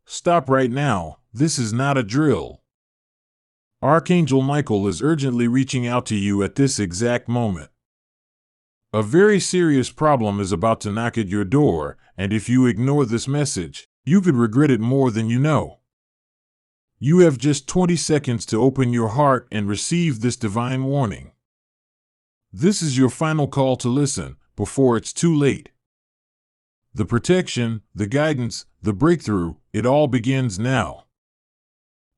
Stop right now, this is not a drill. Archangel Michael is urgently reaching out to you at this exact moment. A very serious problem is about to knock at your door, and if you ignore this message, you could regret it more than you know. You have just 20 seconds to open your heart and receive this divine warning. This is your final call to listen, before it's too late. The protection, the guidance, the breakthrough, it all begins now.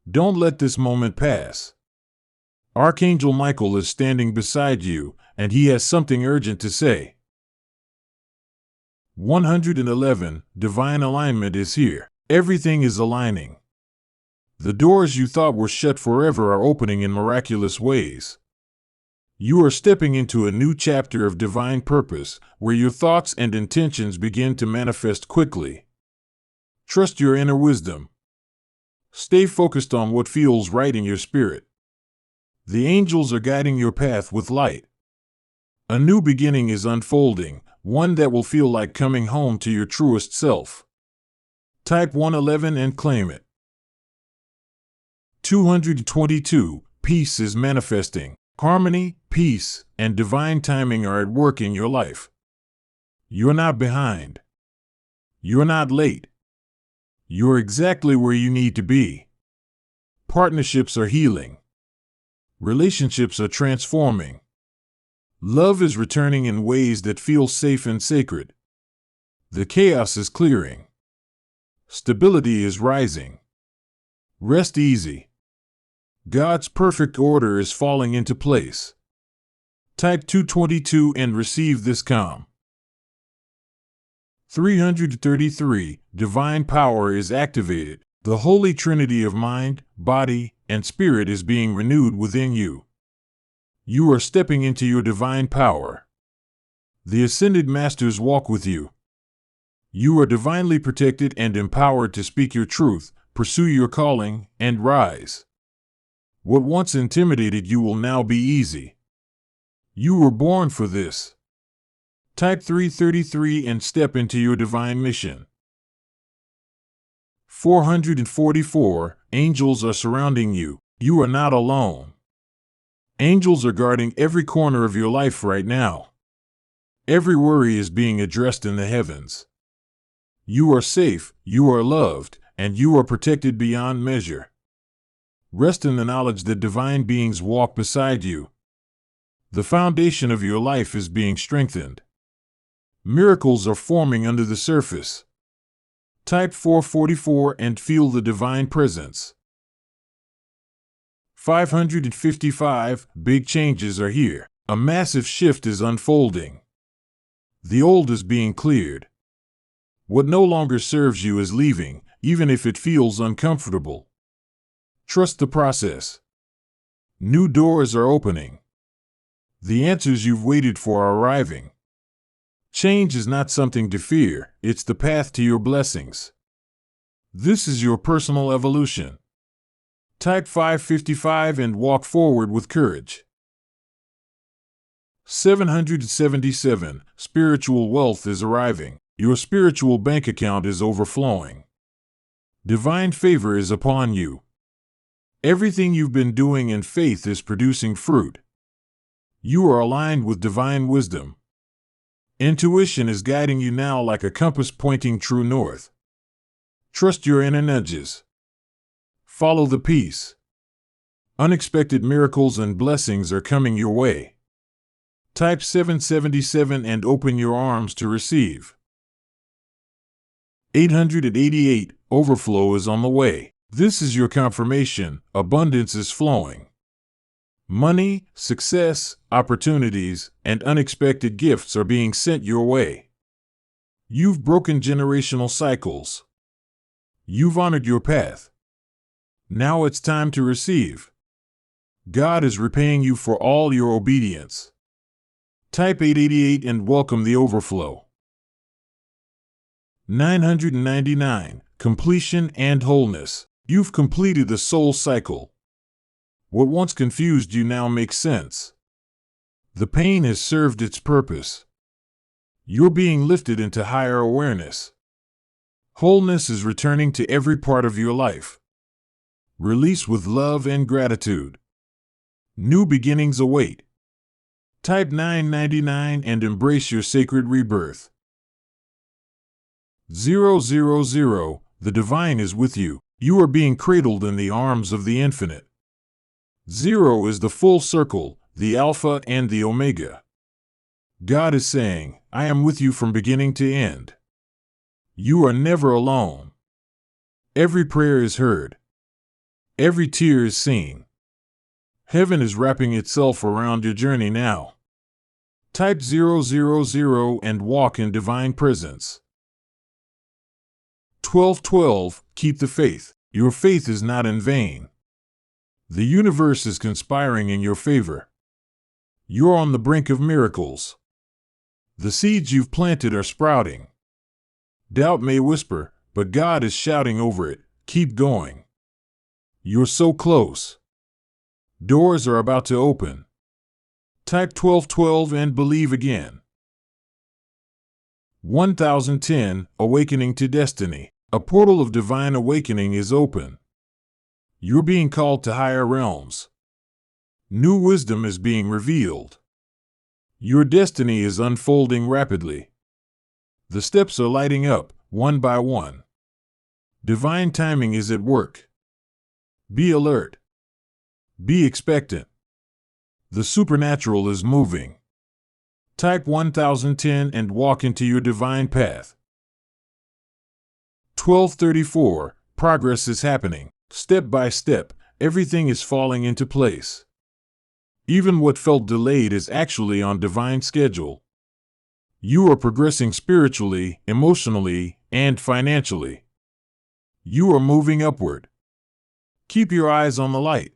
Don't let this moment pass. Archangel Michael is standing beside you, and he has something urgent to say. 111. Divine alignment is here. Everything is aligning. The doors you thought were shut forever are opening in miraculous ways. You are stepping into a new chapter of divine purpose, where your thoughts and intentions begin to manifest quickly. Trust your inner wisdom. Stay focused on what feels right in your spirit. The angels are guiding your path with light. A new beginning is unfolding, one that will feel like coming home to your truest self. Type 111 and claim it. 222. Peace is manifesting. Harmony, peace, and divine timing are at work in your life. You're not behind. You're not late. You're exactly where you need to be. Partnerships are healing. Relationships are transforming. Love is returning in ways that feel safe and sacred. The chaos is clearing. Stability is rising. Rest easy. God's perfect order is falling into place. Type 222 and receive this calm. 333. Divine power is activated. The Holy Trinity of mind, body, and spirit is being renewed within you. You are stepping into your divine power. The Ascended Masters walk with you. You are divinely protected and empowered to speak your truth, pursue your calling, and rise. What once intimidated you will now be easy. You were born for this. Type 333 and step into your divine mission. 444. Angels are surrounding you. You are not alone. Angels are guarding every corner of your life right now. Every worry is being addressed in the heavens. You are safe, you are loved, and you are protected beyond measure. Rest in the knowledge that divine beings walk beside you. The foundation of your life is being strengthened. Miracles are forming under the surface. Type 444 and feel the divine presence. 555. Big changes are here. A massive shift is unfolding. The old is being cleared. What no longer serves you is leaving, even if it feels uncomfortable. Trust the process. New doors are opening. The answers you've waited for are arriving. Change is not something to fear, it's the path to your blessings. This is your personal evolution. Type 555 and walk forward with courage. 777. Spiritual wealth is arriving. Your spiritual bank account is overflowing. Divine favor is upon you. Everything you've been doing in faith is producing fruit. You are aligned with divine wisdom. Intuition is guiding you now like a compass pointing true north. Trust your inner nudges. Follow the peace. Unexpected miracles and blessings are coming your way. Type 777 and open your arms to receive. 888. Overflow is on the way. This is your confirmation. Abundance is flowing. Money, success, opportunities, and unexpected gifts are being sent your way. You've broken generational cycles. You've honored your path. Now it's time to receive. God is repaying you for all your obedience. Type 888 and welcome the overflow. 999. Completion and wholeness. You've completed the soul cycle. What once confused you now makes sense. The pain has served its purpose. You're being lifted into higher awareness. Wholeness is returning to every part of your life. Release with love and gratitude. New beginnings await. Type 999 and embrace your sacred rebirth. 000. The divine is with you. You are being cradled in the arms of the infinite. 0 is the full circle, the Alpha and the Omega. God is saying, I am with you from beginning to end. You are never alone. Every prayer is heard. Every tear is seen. Heaven is wrapping itself around your journey now. Type 000 and walk in divine presence. 1212. Keep the faith. Your faith is not in vain. The universe is conspiring in your favor. You're on the brink of miracles. The seeds you've planted are sprouting. Doubt may whisper, but God is shouting over it, keep going. You're so close. Doors are about to open. Type 1212 and believe again. 1010. Awakening to destiny. A portal of divine awakening is open. You're being called to higher realms. New wisdom is being revealed. Your destiny is unfolding rapidly. The steps are lighting up, one by one. Divine timing is at work. Be alert. Be expectant. The supernatural is moving. Type 1010 and walk into your divine path. 1234. Progress is happening. Step by step, everything is falling into place. Even what felt delayed is actually on divine schedule. You are progressing spiritually, emotionally, and financially. You are moving upward. Keep your eyes on the light.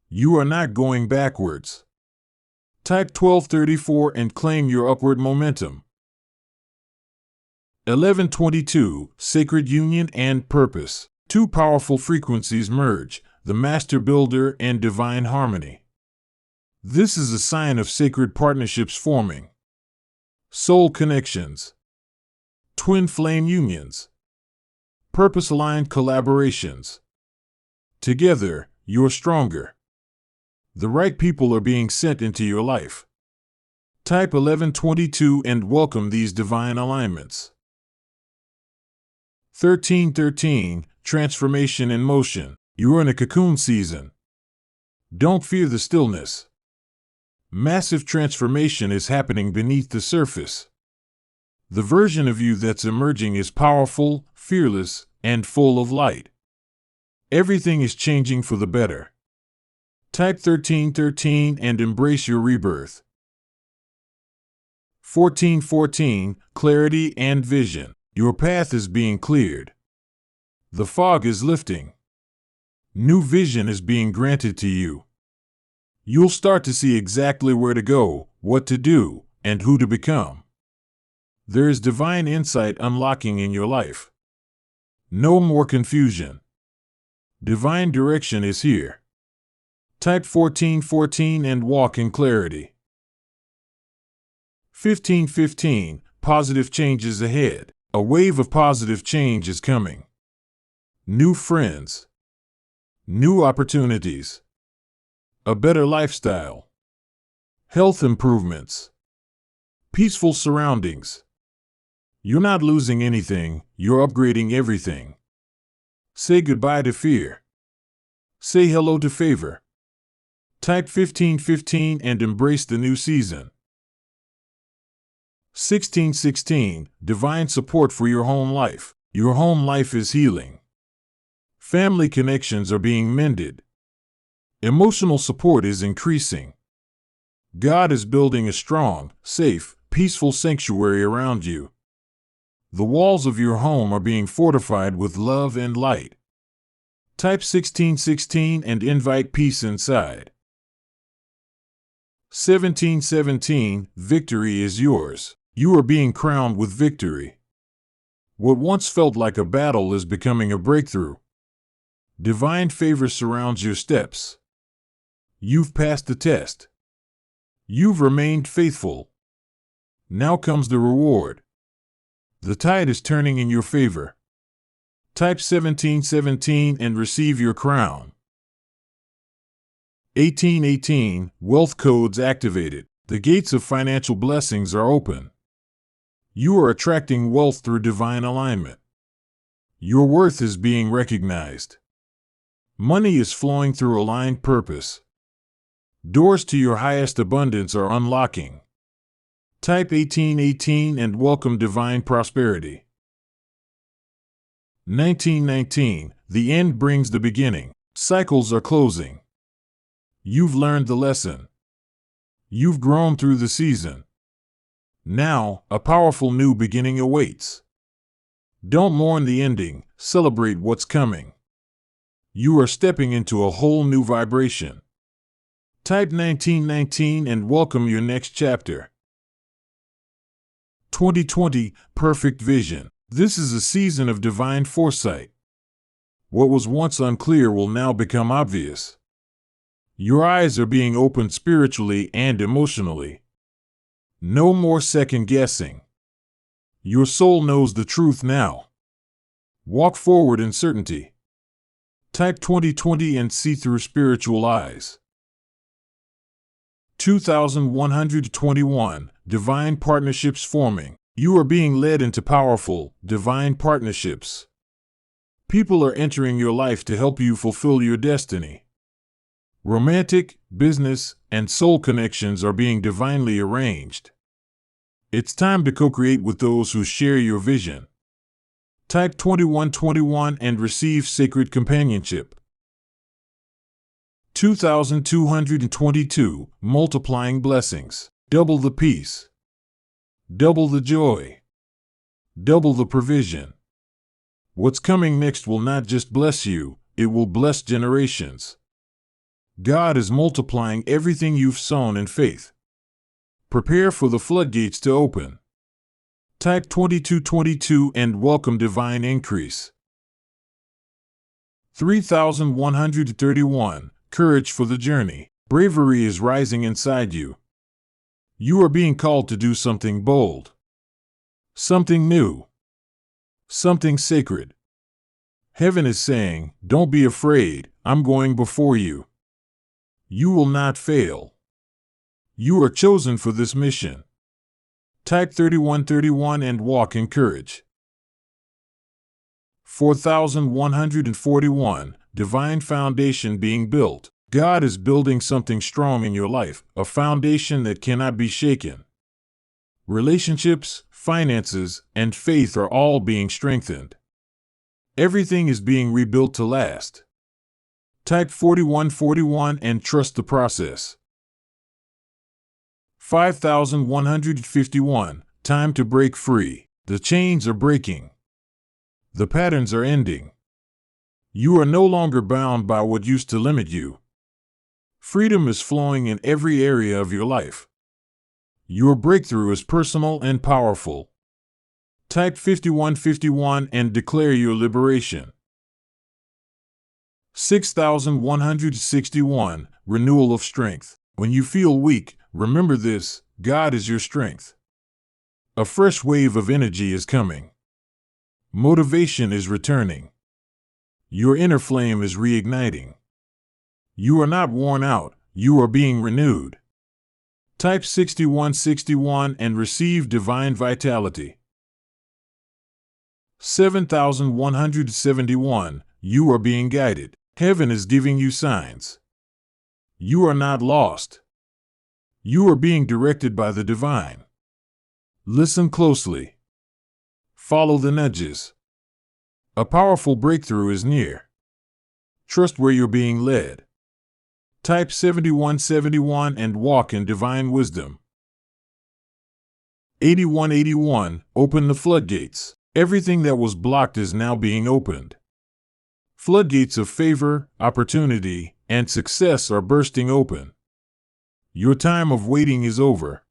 You are not going backwards. Type 1234 and claim your upward momentum. 1122. Sacred union and purpose. Two powerful frequencies merge, the master builder and divine harmony. This is a sign of sacred partnerships forming. Soul connections. Twin flame unions. Purpose-aligned collaborations. Together, you're stronger. The right people are being sent into your life. Type 1122 and welcome these divine alignments. 1313. Transformation in motion. You're in a cocoon season. Don't fear the stillness. Massive transformation is happening beneath the surface. The version of you that's emerging is powerful, fearless, and full of light. Everything is changing for the better. Type 1313 and embrace your rebirth. 1414. Clarity and vision. Your path is being cleared. The fog is lifting. New vision is being granted to you. You'll start to see exactly where to go, what to do, and who to become. There is divine insight unlocking in your life. No more confusion. Divine direction is here. Type 1414 and walk in clarity. 1515. Positive changes ahead. A wave of positive change is coming. New friends. New opportunities. A better lifestyle. Health improvements. Peaceful surroundings. You're not losing anything, you're upgrading everything. Say goodbye to fear. Say hello to favor. Type 1515 and embrace the new season. 1616. Divine support for your home life. Your home life is healing. Family connections are being mended. Emotional support is increasing. God is building a strong, safe, peaceful sanctuary around you. The walls of your home are being fortified with love and light. Type 1616 and invite peace inside. 1717. Victory is yours. You are being crowned with victory. What once felt like a battle is becoming a breakthrough. Divine favor surrounds your steps. You've passed the test. You've remained faithful. Now comes the reward. The tide is turning in your favor. Type 1717 and receive your crown. 1818, wealth codes activated. The gates of financial blessings are open. You are attracting wealth through divine alignment. Your worth is being recognized. Money is flowing through aligned purpose. Doors to your highest abundance are unlocking. Type 1818 and welcome divine prosperity. 1919, the end brings the beginning. Cycles are closing. You've learned the lesson. You've grown through the season. Now, a powerful new beginning awaits. Don't mourn the ending, celebrate what's coming. You are stepping into a whole new vibration. Type 1919 and welcome your next chapter. 2020, perfect vision. This is a season of divine foresight. What was once unclear will now become obvious. Your eyes are being opened spiritually and emotionally. No more second guessing. Your soul knows the truth now. Walk forward in certainty. Type 2020 and see through spiritual eyes. 2121, divine partnerships forming. You are being led into powerful, divine partnerships. People are entering your life to help you fulfill your destiny. Romantic, business, and soul connections are being divinely arranged. It's time to co-create with those who share your vision. Type 2121 and receive sacred companionship. 2222, multiplying blessings. Double the peace. Double the joy. Double the provision. What's coming next will not just bless you, it will bless generations. God is multiplying everything you've sown in faith. Prepare for the floodgates to open. Type 2222 and welcome divine increase. 3131, courage for the journey. Bravery is rising inside you. You are being called to do something bold. Something new. Something sacred. Heaven is saying, don't be afraid, I'm going before you. You will not fail. You are chosen for this mission. Type 3131 and walk in courage. 4141, divine foundation being built. God is building something strong in your life, a foundation that cannot be shaken. Relationships, finances, and faith are all being strengthened. Everything is being rebuilt to last. Type 4141 and trust the process. 5151, time to break free. The chains are breaking. The patterns are ending. You are no longer bound by what used to limit you. Freedom is flowing in every area of your life. Your breakthrough is personal and powerful. Type 5151 and declare your liberation. 6161, renewal of strength. When you feel weak, remember this, God is your strength. A fresh wave of energy is coming. Motivation is returning. Your inner flame is reigniting. You are not worn out, you are being renewed. Type 6161 and receive divine vitality. 7171, you are being guided. Heaven is giving you signs. You are not lost. You are being directed by the divine. Listen closely. Follow the nudges. A powerful breakthrough is near. Trust where you're being led. Type 7171 and walk in divine wisdom. 8181, open the floodgates. Everything that was blocked is now being opened. Floodgates of favor, opportunity, and success are bursting open. Your time of waiting is over.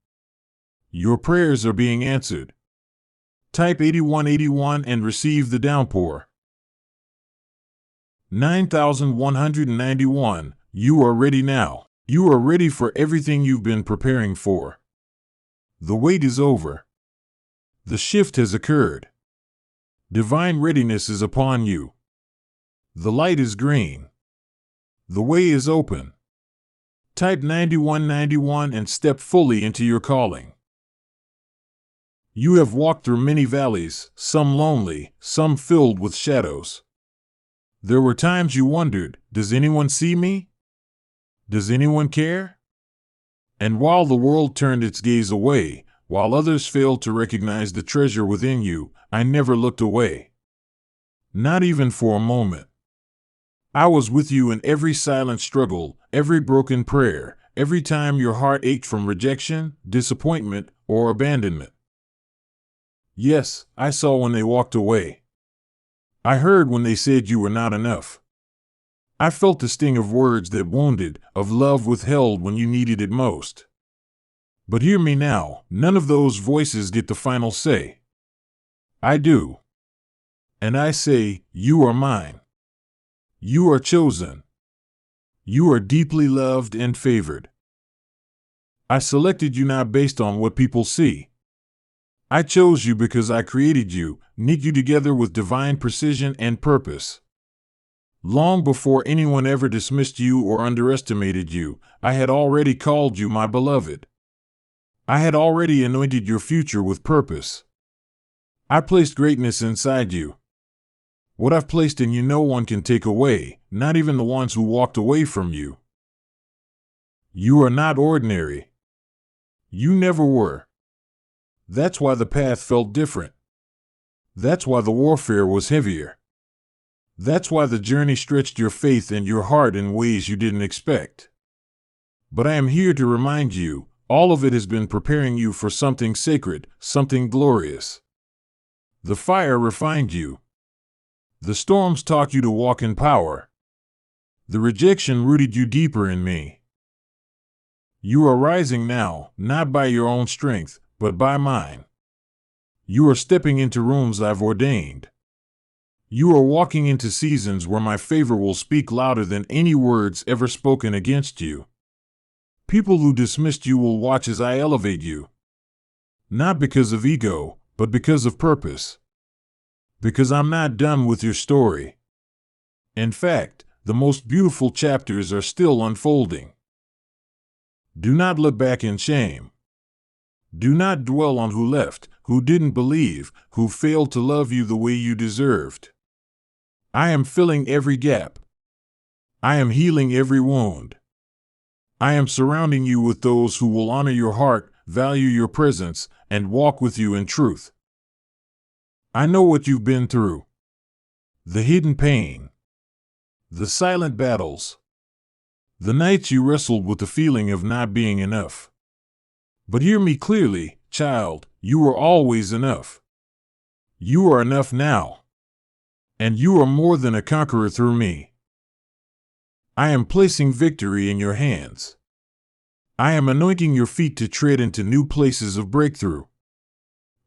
Your prayers are being answered. Type 8181 and receive the downpour. 9191, you are ready now. You are ready for everything you've been preparing for. The wait is over. The shift has occurred. Divine readiness is upon you. The light is green. The way is open. Type 9191 and step fully into your calling. You have walked through many valleys, some lonely, some filled with shadows. There were times you wondered, does anyone see me? Does anyone care? And while the world turned its gaze away, while others failed to recognize the treasure within you, I never looked away. Not even for a moment. I was with you in every silent struggle, every broken prayer, every time your heart ached from rejection, disappointment, or abandonment. Yes, I saw when they walked away. I heard when they said you were not enough. I felt the sting of words that wounded, of love withheld when you needed it most. But hear me now, none of those voices get the final say. I do. And I say, you are mine. You are chosen. You are deeply loved and favored. I selected you not based on what people see. I chose you because I created you, knit you together with divine precision and purpose. Long before anyone ever dismissed you or underestimated you, I had already called you my beloved. I had already anointed your future with purpose. I placed greatness inside you. What I've placed in you no one can take away, not even the ones who walked away from you. You are not ordinary. You never were. That's why the path felt different. That's why the warfare was heavier. That's why the journey stretched your faith and your heart in ways you didn't expect. But I am here to remind you, all of it has been preparing you for something sacred, something glorious. The fire refined you. The storms taught you to walk in power. The rejection rooted you deeper in me. You are rising now, not by your own strength, but by mine. You are stepping into rooms I've ordained. You are walking into seasons where my favor will speak louder than any words ever spoken against you. People who dismissed you will watch as I elevate you. Not because of ego, but because of purpose. Because I'm not done with your story. In fact, the most beautiful chapters are still unfolding. Do not look back in shame. Do not dwell on who left, who didn't believe, who failed to love you the way you deserved. I am filling every gap. I am healing every wound. I am surrounding you with those who will honor your heart, value your presence, and walk with you in truth. I know what you've been through. The hidden pain. The silent battles. The nights you wrestled with the feeling of not being enough. But hear me clearly, child, you are always enough. You are enough now. And you are more than a conqueror through me. I am placing victory in your hands. I am anointing your feet to tread into new places of breakthrough.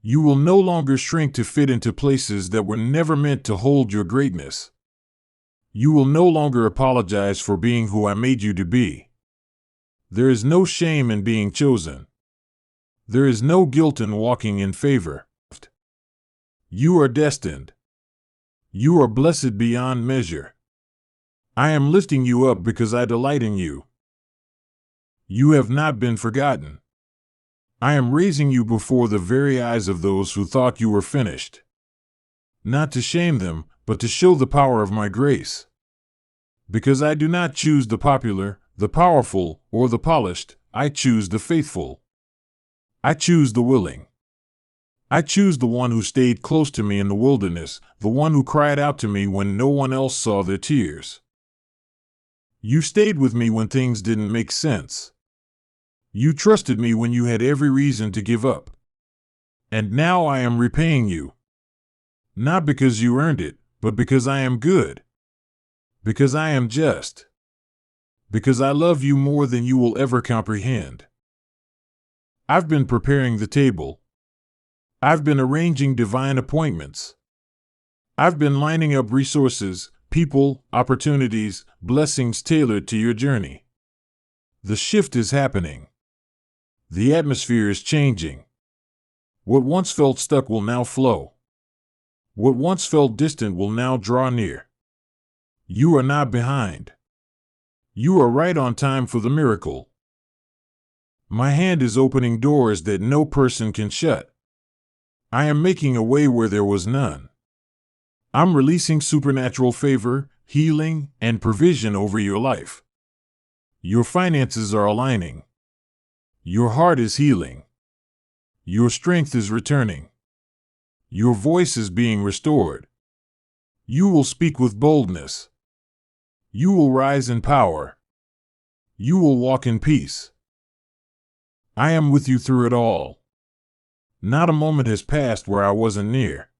You will no longer shrink to fit into places that were never meant to hold your greatness. You will no longer apologize for being who I made you to be. There is no shame in being chosen. There is no guilt in walking in favor. You are destined. You are blessed beyond measure. I am lifting you up because I delight in you. You have not been forgotten. I am raising you before the very eyes of those who thought you were finished. Not to shame them, but to show the power of my grace. Because I do not choose the popular, the powerful, or the polished, I choose the faithful. I choose the willing. I choose the one who stayed close to me in the wilderness, the one who cried out to me when no one else saw their tears. You stayed with me when things didn't make sense. You trusted me when you had every reason to give up. And now I am repaying you. Not because you earned it, but because I am good. Because I am just. Because I love you more than you will ever comprehend. I've been preparing the table. I've been arranging divine appointments. I've been lining up resources, people, opportunities, blessings tailored to your journey. The shift is happening. The atmosphere is changing. What once felt stuck will now flow. What once felt distant will now draw near. You are not behind. You are right on time for the miracle. My hand is opening doors that no person can shut. I am making a way where there was none. I'm releasing supernatural favor, healing, and provision over your life. Your finances are aligning. Your heart is healing. Your strength is returning. Your voice is being restored. You will speak with boldness. You will rise in power. You will walk in peace. I am with you through it all. Not a moment has passed where I wasn't near.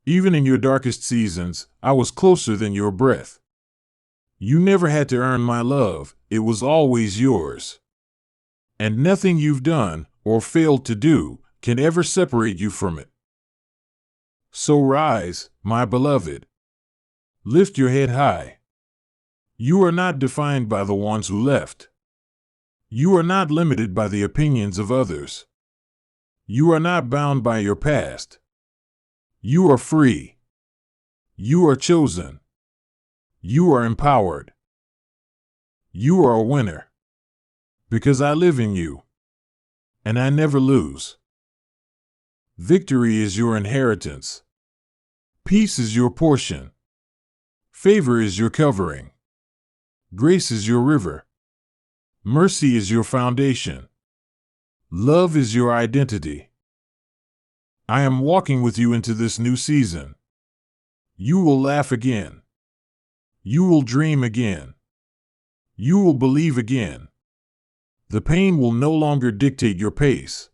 Even in your darkest seasons, I was closer than your breath. You never had to earn my love, it was always yours. And nothing you've done, or failed to do, can ever separate you from it. So rise, my beloved. Lift your head high. You are not defined by the ones who left. You are not limited by the opinions of others. You are not bound by your past. You are free. You are chosen. You are empowered. You are a winner. Because I live in you. And I never lose. Victory is your inheritance. Peace is your portion. Favor is your covering. Grace is your river. Mercy is your foundation. Love is your identity. I am walking with you into this new season. You will laugh again. You will dream again. You will believe again. The pain will no longer dictate your pace.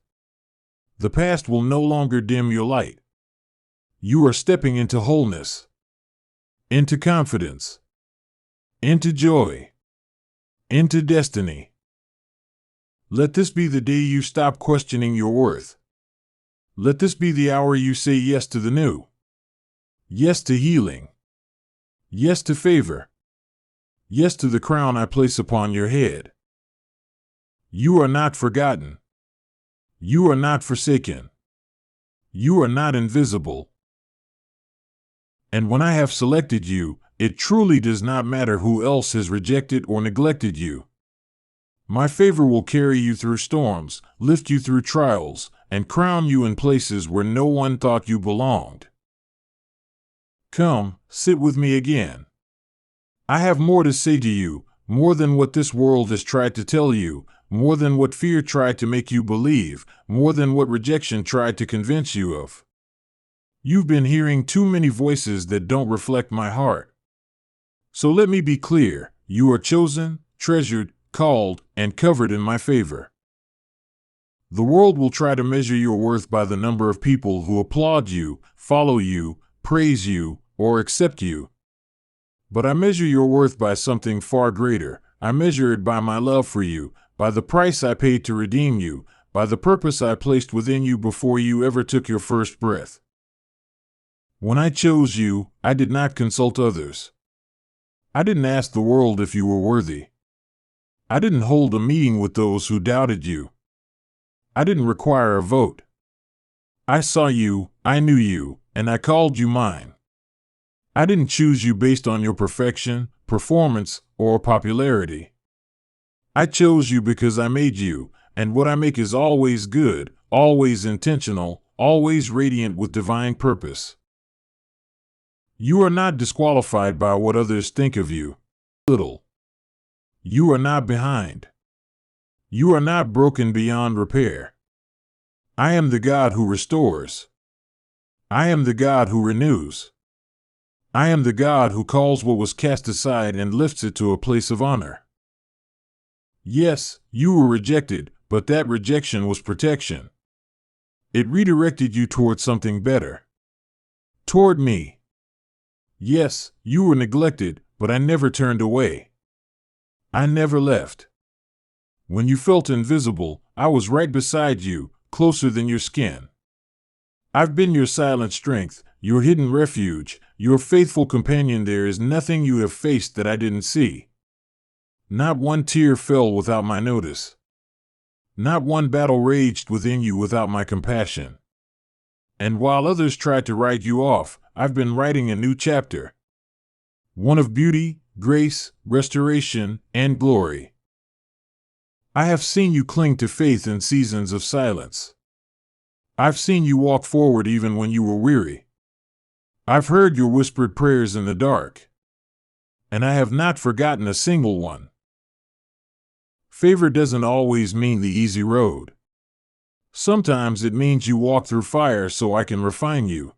The past will no longer dim your light. You are stepping into wholeness, into confidence, into joy, into destiny. Let this be the day you stop questioning your worth. Let this be the hour you say yes to the new. Yes to healing. Yes to favor. Yes to the crown I place upon your head. You are not forgotten. You are not forsaken. You are not invisible. And when I have selected you, it truly does not matter who else has rejected or neglected you. My favor will carry you through storms, lift you through trials, and crown you in places where no one thought you belonged. Come, sit with me again. I have more to say to you, more than what this world has tried to tell you, more than what fear tried to make you believe, more than what rejection tried to convince you of. You've been hearing too many voices that don't reflect my heart. So let me be clear, you are chosen, treasured, called, and covered in my favor. The world will try to measure your worth by the number of people who applaud you, follow you, praise you, or accept you. But I measure your worth by something far greater. I measure it by my love for you, by the price I paid to redeem you, by the purpose I placed within you before you ever took your first breath. When I chose you, I did not consult others. I didn't ask the world if you were worthy. I didn't hold a meeting with those who doubted you. I didn't require a vote. I saw you, I knew you, and I called you mine. I didn't choose you based on your perfection, performance, or popularity. I chose you because I made you, and what I make is always good, always intentional, always radiant with divine purpose. You are not disqualified by what others think of you. Little. You are not behind. You are not broken beyond repair. I am the God who restores. I am the God who renews. I am the God who calls what was cast aside and lifts it to a place of honor. Yes, you were rejected, but that rejection was protection. It redirected you toward something better. Toward me. Yes, you were neglected, but I never turned away. I never left. When you felt invisible, I was right beside you, closer than your skin. I've been your silent strength, your hidden refuge, your faithful companion. There is nothing you have faced that I didn't see. Not one tear fell without my notice. Not one battle raged within you without my compassion. And while others tried to write you off, I've been writing a new chapter. One of beauty, grace, restoration, and glory. I have seen you cling to faith in seasons of silence. I've seen you walk forward even when you were weary. I've heard your whispered prayers in the dark. And I have not forgotten a single one. Favor doesn't always mean the easy road. Sometimes it means you walk through fire so I can refine you.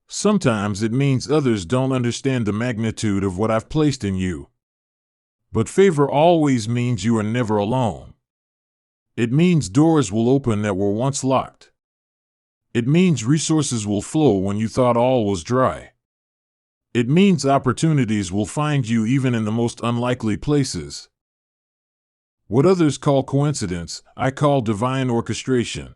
Sometimes it means others don't understand the magnitude of what I've placed in you. But favor always means you are never alone. It means doors will open that were once locked. It means resources will flow when you thought all was dry. It means opportunities will find you even in the most unlikely places. What others call coincidence, I call divine orchestration.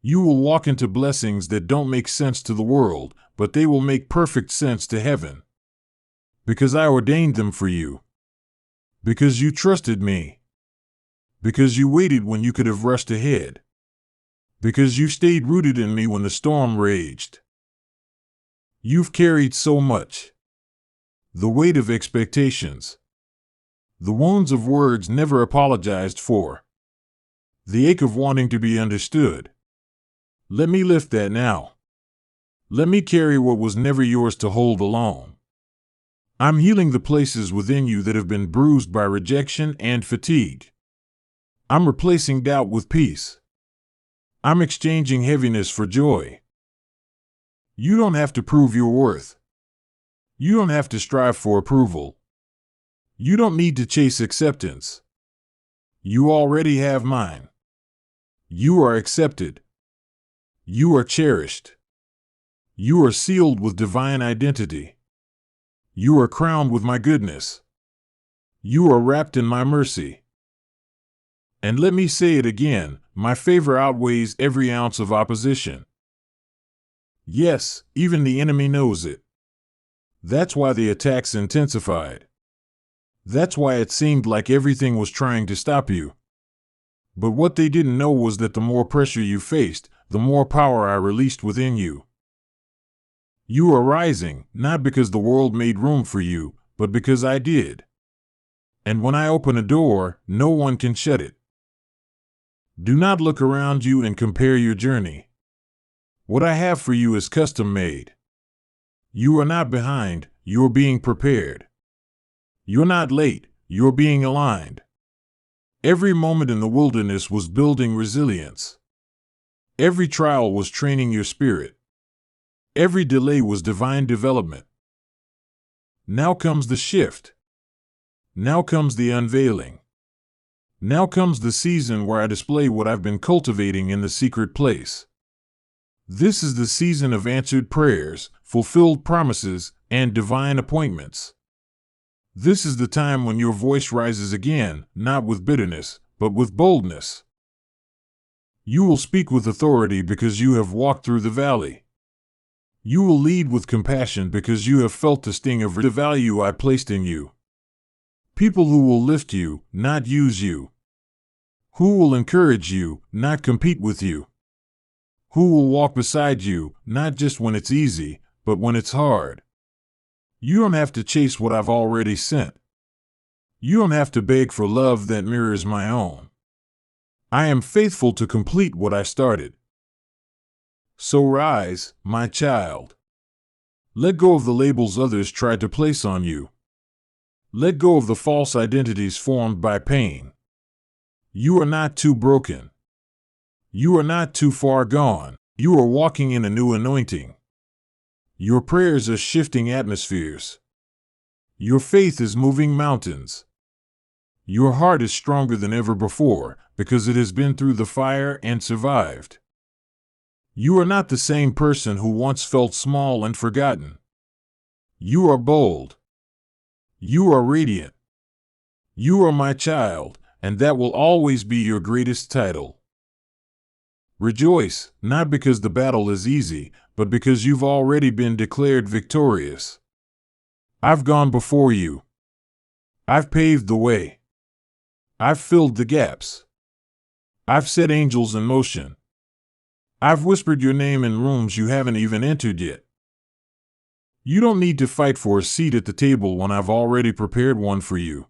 You will walk into blessings that don't make sense to the world, but they will make perfect sense to heaven. Because I ordained them for you. Because you trusted me. Because you waited when you could have rushed ahead. Because you stayed rooted in me when the storm raged. You've carried so much. The weight of expectations. The wounds of words never apologized for. The ache of wanting to be understood. Let me lift that now. Let me carry what was never yours to hold alone. I'm healing the places within you that have been bruised by rejection and fatigue. I'm replacing doubt with peace. I'm exchanging heaviness for joy. You don't have to prove your worth. You don't have to strive for approval. You don't need to chase acceptance. You already have mine. You are accepted. You are cherished. You are sealed with divine identity. You are crowned with my goodness. You are wrapped in my mercy. And let me say it again, my favor outweighs every ounce of opposition. Yes, even the enemy knows it. That's why the attacks intensified. That's why it seemed like everything was trying to stop you. But what they didn't know was that the more pressure you faced, the more power I released within you. You are rising, not because the world made room for you, but because I did. And when I open a door, no one can shut it. Do not look around you and compare your journey. What I have for you is custom made. You are not behind, you are being prepared. You're not late, you're being aligned. Every moment in the wilderness was building resilience. Every trial was training your spirit. Every delay was divine development. Now comes the shift. Now comes the unveiling. Now comes the season where I display what I've been cultivating in the secret place. This is the season of answered prayers, fulfilled promises, and divine appointments. This is the time when your voice rises again, not with bitterness, but with boldness. You will speak with authority because you have walked through the valley. You will lead with compassion because you have felt the sting of the value I placed in you. People who will lift you, not use you. Who will encourage you, not compete with you. Who will walk beside you, not just when it's easy, but when it's hard. You don't have to chase what I've already sent. You don't have to beg for love that mirrors my own. I am faithful to complete what I started. So rise, my child. Let go of the labels others tried to place on you. Let go of the false identities formed by pain. You are not too broken. You are not too far gone. You are walking in a new anointing. Your prayers are shifting atmospheres. Your faith is moving mountains. Your heart is stronger than ever before because it has been through the fire and survived. You are not the same person who once felt small and forgotten. You are bold. You are radiant. You are my child, and that will always be your greatest title. Rejoice, not because the battle is easy, but because you've already been declared victorious. I've gone before you. I've paved the way. I've filled the gaps. I've set angels in motion. I've whispered your name in rooms you haven't even entered yet. You don't need to fight for a seat at the table when I've already prepared one for you.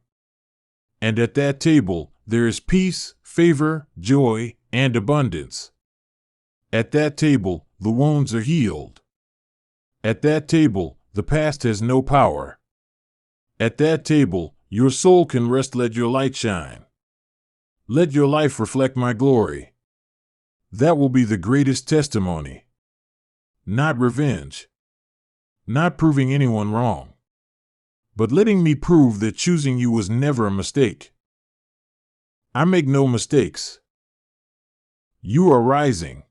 And at that table, there is peace, favor, joy, and abundance. At that table, the wounds are healed. At that table, the past has no power. At that table, your soul can rest. Let your light shine. Let your life reflect my glory. That will be the greatest testimony. Not revenge. Not proving anyone wrong. But letting me prove that choosing you was never a mistake. I make no mistakes. You are rising.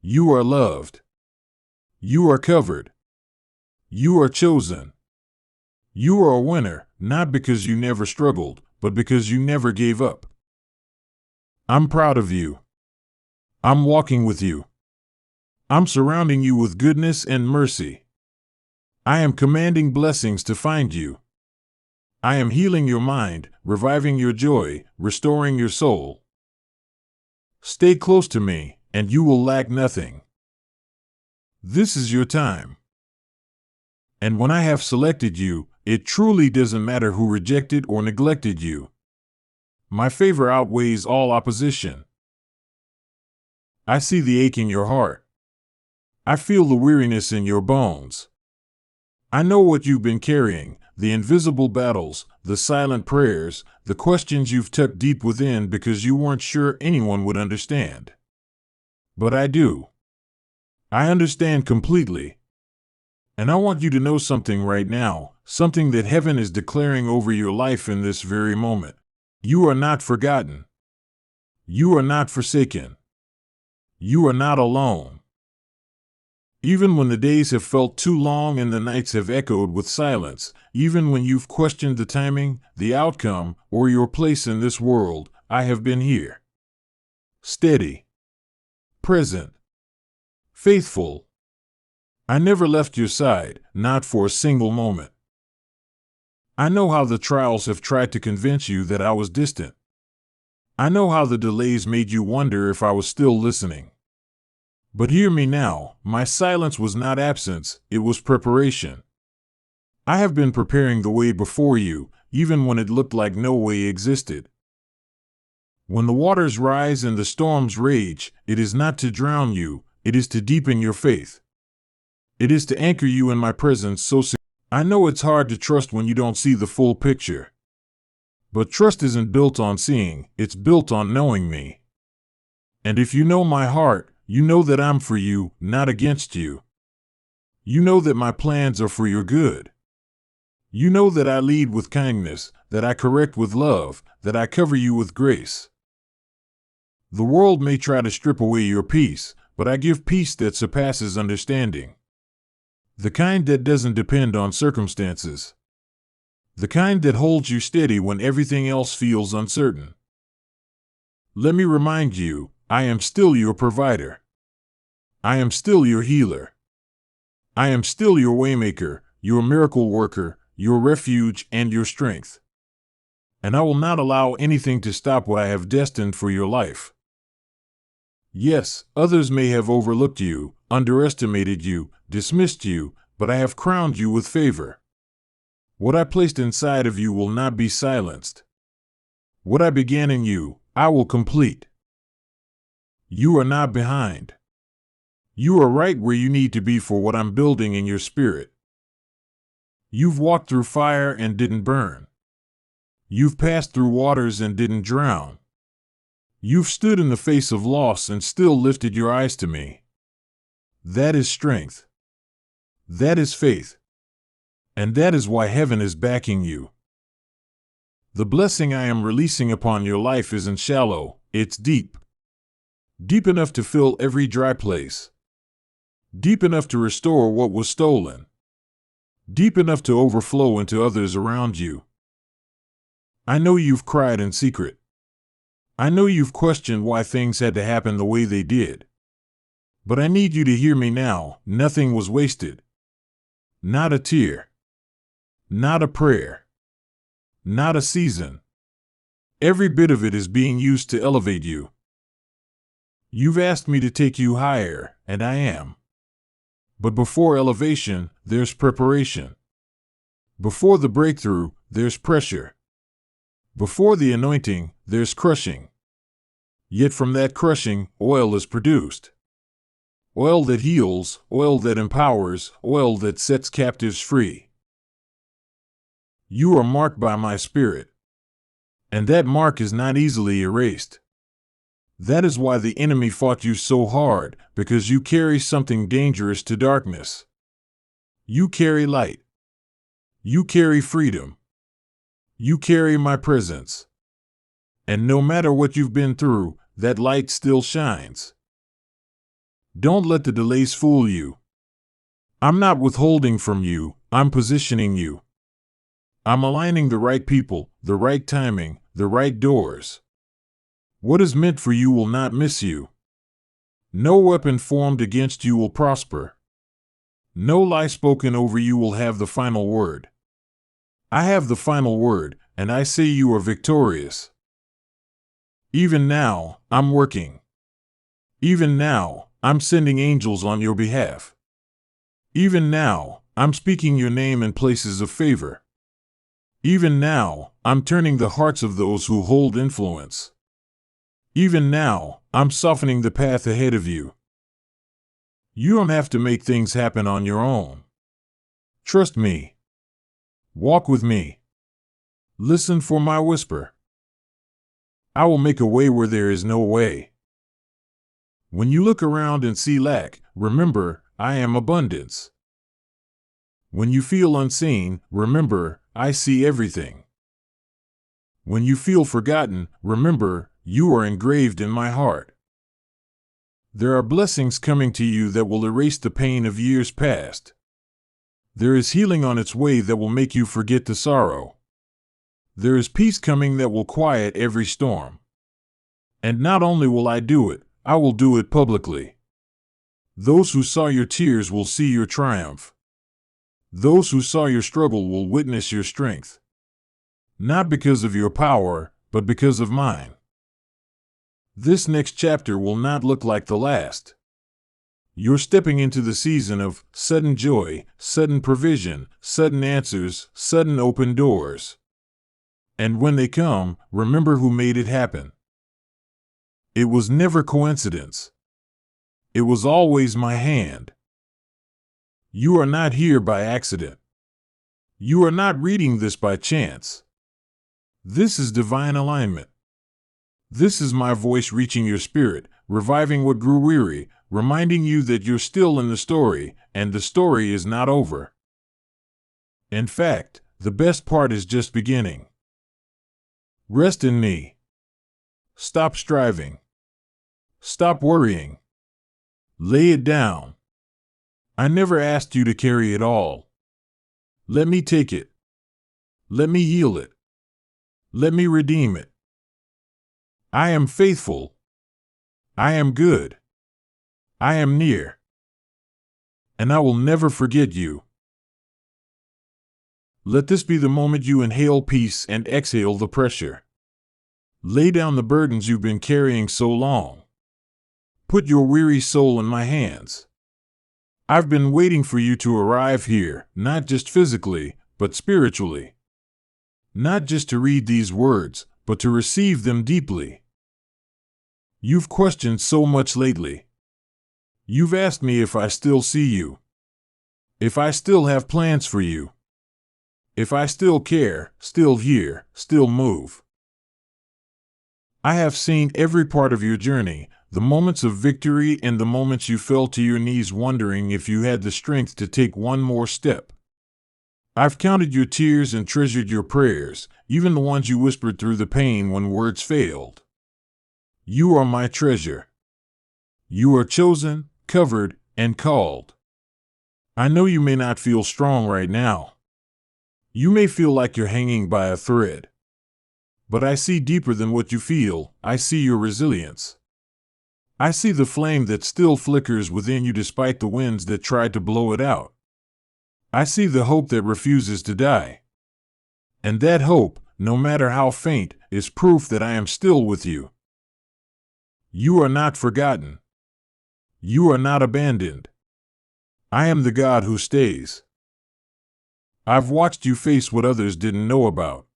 You are loved. You are covered. You are chosen. You are a winner, not because you never struggled, but because you never gave up. I'm proud of you. I'm walking with you. I'm surrounding you with goodness and mercy. I am commanding blessings to find you. I am healing your mind, reviving your joy, restoring your soul. Stay close to me, and you will lack nothing. This is your time. And when I have selected you, it truly doesn't matter who rejected or neglected you. My favor outweighs all opposition. I see the ache in your heart. I feel the weariness in your bones. I know what you've been carrying, the invisible battles, the silent prayers, the questions you've tucked deep within because you weren't sure anyone would understand. But I do. I understand completely. And I want you to know something right now, something that heaven is declaring over your life in this very moment. You are not forgotten. You are not forsaken. You are not alone. Even when the days have felt too long and the nights have echoed with silence, even when you've questioned the timing, the outcome, or your place in this world, I have been here. Steady. Present. Faithful. I never left your side, not for a single moment. I know how the trials have tried to convince you that I was distant. I know how the delays made you wonder if I was still listening. But hear me now, my silence was not absence, it was preparation. I have been preparing the way before you, even when it looked like no way existed. When the waters rise and the storms rage, it is not to drown you, it is to deepen your faith. It is to anchor you in my presence so securely. I know it's hard to trust when you don't see the full picture. But trust isn't built on seeing, it's built on knowing me. And if you know my heart, you know that I'm for you, not against you. You know that my plans are for your good. You know that I lead with kindness, that I correct with love, that I cover you with grace. The world may try to strip away your peace, but I give peace that surpasses understanding. The kind that doesn't depend on circumstances. The kind that holds you steady when everything else feels uncertain. Let me remind you, I am still your provider. I am still your healer. I am still your waymaker, your miracle worker, your refuge, and your strength. And I will not allow anything to stop what I have destined for your life. Yes, others may have overlooked you, underestimated you, dismissed you, but I have crowned you with favor. What I placed inside of you will not be silenced. What I began in you, I will complete. You are not behind. You are right where you need to be for what I'm building in your spirit. You've walked through fire and didn't burn. You've passed through waters and didn't drown. You've stood in the face of loss and still lifted your eyes to me. That is strength. That is faith. And that is why heaven is backing you. The blessing I am releasing upon your life isn't shallow, it's deep. Deep enough to fill every dry place. Deep enough to restore what was stolen. Deep enough to overflow into others around you. I know you've cried in secret. I know you've questioned why things had to happen the way they did. But I need you to hear me now, nothing was wasted. Not a tear. Not a prayer. Not a season. Every bit of it is being used to elevate you. You've asked me to take you higher, and I am. But before elevation, there's preparation. Before the breakthrough, there's pressure. Before the anointing, there's crushing. Yet from that crushing, oil is produced. Oil that heals, oil that empowers, oil that sets captives free. You are marked by my Spirit, and that mark is not easily erased. That is why the enemy fought you so hard, because you carry something dangerous to darkness. You carry light. You carry freedom. You carry my presence. And no matter what you've been through, that light still shines. Don't let the delays fool you. I'm not withholding from you, I'm positioning you. I'm aligning the right people, the right timing, the right doors. What is meant for you will not miss you. No weapon formed against you will prosper. No lie spoken over you will have the final word. I have the final word, and I say you are victorious. Even now, I'm working. Even now, I'm sending angels on your behalf. Even now, I'm speaking your name in places of favor. Even now, I'm turning the hearts of those who hold influence. Even now, I'm softening the path ahead of you. You don't have to make things happen on your own. Trust me. Walk with me. Listen for my whisper. I will make a way where there is no way. When you look around and see lack, remember, I am abundance. When you feel unseen, remember, I see everything. When you feel forgotten, remember, you are engraved in my heart. There are blessings coming to you that will erase the pain of years past. There is healing on its way that will make you forget the sorrow. There is peace coming that will quiet every storm. And not only will I do it, I will do it publicly. Those who saw your tears will see your triumph. Those who saw your struggle will witness your strength. Not because of your power, but because of mine. This next chapter will not look like the last. You're stepping into the season of sudden joy, sudden provision, sudden answers, sudden open doors. And when they come, remember who made it happen. It was never coincidence. It was always my hand. You are not here by accident. You are not reading this by chance. This is divine alignment. This is my voice reaching your spirit, reviving what grew weary, reminding you that you're still in the story, and the story is not over. In fact, the best part is just beginning. Rest in me. Stop striving. Stop worrying. Lay it down. I never asked you to carry it all. Let me take it. Let me heal it. Let me redeem it. I am faithful. I am good. I am near. And I will never forget you. Let this be the moment you inhale peace and exhale the pressure. Lay down the burdens you've been carrying so long. Put your weary soul in my hands. I've been waiting for you to arrive here, not just physically, but spiritually. Not just to read these words, but to receive them deeply. You've questioned so much lately. You've asked me if I still see you. If I still have plans for you. If I still care, still hear, still move. I have seen every part of your journey, the moments of victory and the moments you fell to your knees wondering if you had the strength to take one more step. I've counted your tears and treasured your prayers, even the ones you whispered through the pain when words failed. You are my treasure. You are chosen, covered, and called. I know you may not feel strong right now. You may feel like you're hanging by a thread. But I see deeper than what you feel. I see your resilience. I see the flame that still flickers within you despite the winds that tried to blow it out. I see the hope that refuses to die. And that hope, no matter how faint, is proof that I am still with you. You are not forgotten. You are not abandoned. I am the God who stays. I've watched you face what others didn't know about.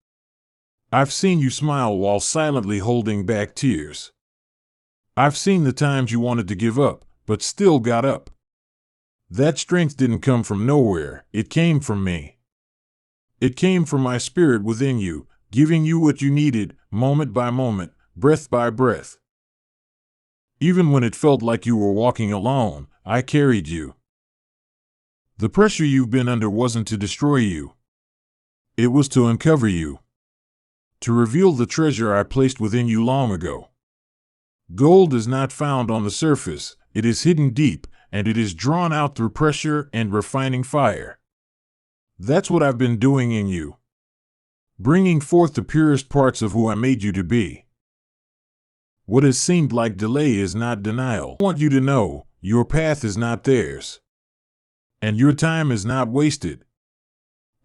I've seen you smile while silently holding back tears. I've seen the times you wanted to give up, but still got up. That strength didn't come from nowhere, it came from me. It came from my spirit within you, giving you what you needed, moment by moment, breath by breath. Even when it felt like you were walking alone, I carried you. The pressure you've been under wasn't to destroy you. It was to uncover you. To reveal the treasure I placed within you long ago. Gold is not found on the surface, it is hidden deep, and it is drawn out through pressure and refining fire. That's what I've been doing in you. Bringing forth the purest parts of who I made you to be. What has seemed like delay is not denial. I want you to know, your path is not theirs. And your time is not wasted.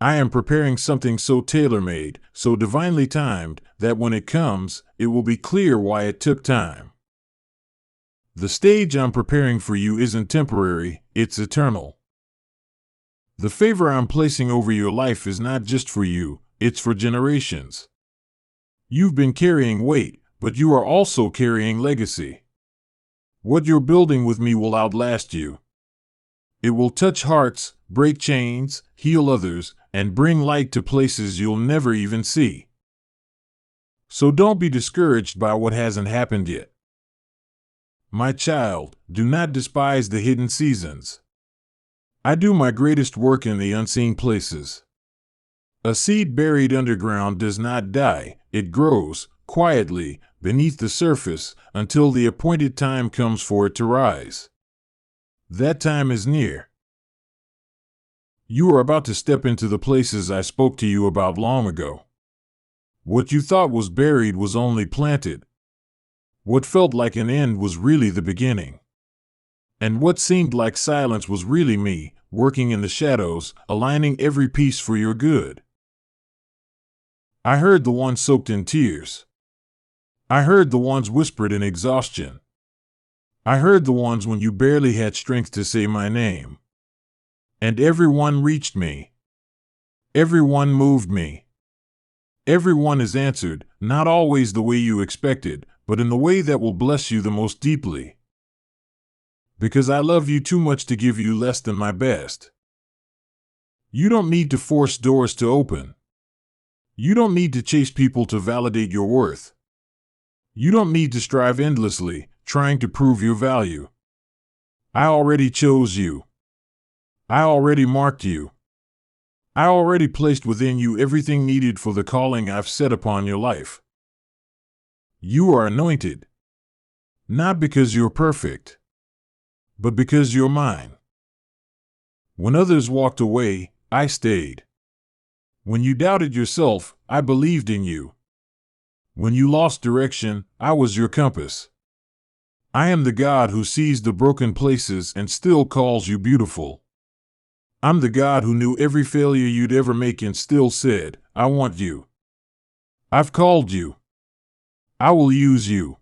I am preparing something so tailor-made, so divinely timed, that when it comes, it will be clear why it took time. The stage I'm preparing for you isn't temporary, it's eternal. The favor I'm placing over your life is not just for you, it's for generations. You've been carrying weight, but you are also carrying legacy. What you're building with me will outlast you. It will touch hearts, break chains, heal others, and bring light to places you'll never even see. So don't be discouraged by what hasn't happened yet. My child, do not despise the hidden seasons. I do my greatest work in the unseen places. A seed buried underground does not die, it grows, quietly, beneath the surface, until the appointed time comes for it to rise. That time is near. You are about to step into the places I spoke to you about long ago. What you thought was buried was only planted. What felt like an end was really the beginning. And what seemed like silence was really me, working in the shadows, aligning every piece for your good. I heard the ones soaked in tears. I heard the ones whispered in exhaustion. I heard the ones when you barely had strength to say my name. And everyone reached me. Everyone moved me. Everyone is answered, not always the way you expected, but in the way that will bless you the most deeply. Because I love you too much to give you less than my best. You don't need to force doors to open. You don't need to chase people to validate your worth. You don't need to strive endlessly, trying to prove your value. I already chose you. I already marked you. I already placed within you everything needed for the calling I've set upon your life. You are anointed. Not because you're perfect, but because you're mine. When others walked away, I stayed. When you doubted yourself, I believed in you. When you lost direction, I was your compass. I am the God who sees the broken places and still calls you beautiful. I'm the God who knew every failure you'd ever make and still said, I want you. I've called you. I will use you.